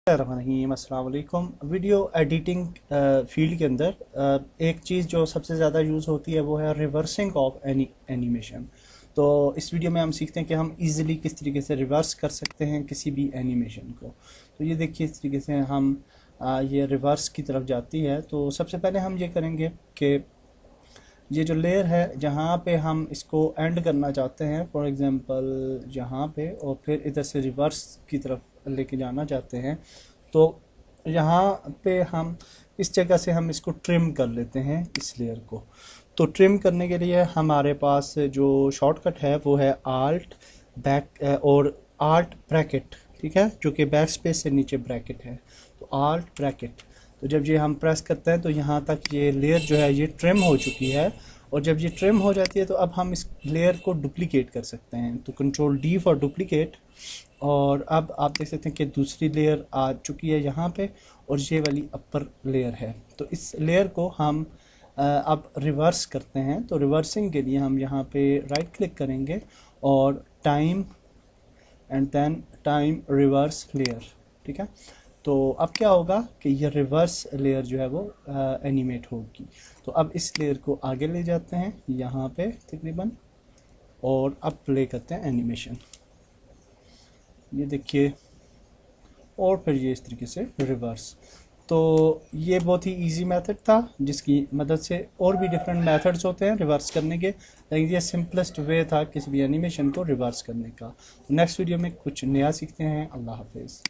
अस्सलाम वालेकुम। Video editing field के अंदर एक चीज़ जो सबसे ज़्यादा यूज़ होती है वो है रिवर्सिंग ऑफ एनिमेशन। तो इस वीडियो में हम सीखते हैं कि हम इजीली किस तरीके से रिवर्स कर सकते हैं किसी भी एनिमेशन को। तो ये देखिए, इस तरीके से हम ये रिवर्स की तरफ जाती है। तो सबसे पहले हम ये करेंगे कि ये जो लेयर है जहाँ पे हम इसको एंड करना चाहते हैं, फॉर एग्जांपल यहाँ पे, और फिर इधर से रिवर्स की तरफ लेके जाना चाहते हैं, तो यहाँ पे हम इस जगह से हम इसको ट्रिम कर लेते हैं इस लेयर को। तो ट्रिम करने के लिए हमारे पास जो शॉर्टकट है वो है आल्ट बैक और आल्ट ब्रैकेट, ठीक है, जो कि बैक स्पेस से नीचे ब्रैकेट है। तो आल्ट ब्रैकेट, तो जब ये हम प्रेस करते हैं तो यहाँ तक ये लेयर जो है ये ट्रिम हो चुकी है। और जब ये ट्रिम हो जाती है तो अब हम इस लेयर को डुप्लीकेट कर सकते हैं। तो कंट्रोल डी फॉर डुप्लीकेट। और अब आप देख सकते हैं कि दूसरी लेयर आ चुकी है यहाँ पे, और ये वाली अपर लेयर है। तो इस लेयर को हम अब रिवर्स करते हैं। तो रिवर्सिंग के लिए हम यहाँ पे राइट क्लिक करेंगे और time and then time reverse layer, ठीक है। तो अब क्या होगा कि ये रिवर्स लेयर जो है वो एनिमेट होगी। तो अब इस लेयर को आगे ले जाते हैं यहाँ पे तकरीबन, और अब प्ले करते हैं एनिमेशन। ये देखिए, और फिर ये इस तरीके से रिवर्स। तो ये बहुत ही इजी मेथड था जिसकी मदद से, और भी डिफरेंट मेथड्स होते हैं रिवर्स करने के, लेकिन ये सिंपलेस्ट वे था किसी भी एनिमेशन को रिवर्स करने का। नेक्स्ट वीडियो में कुछ नया सीखते हैं। अल्लाह हाफिज़।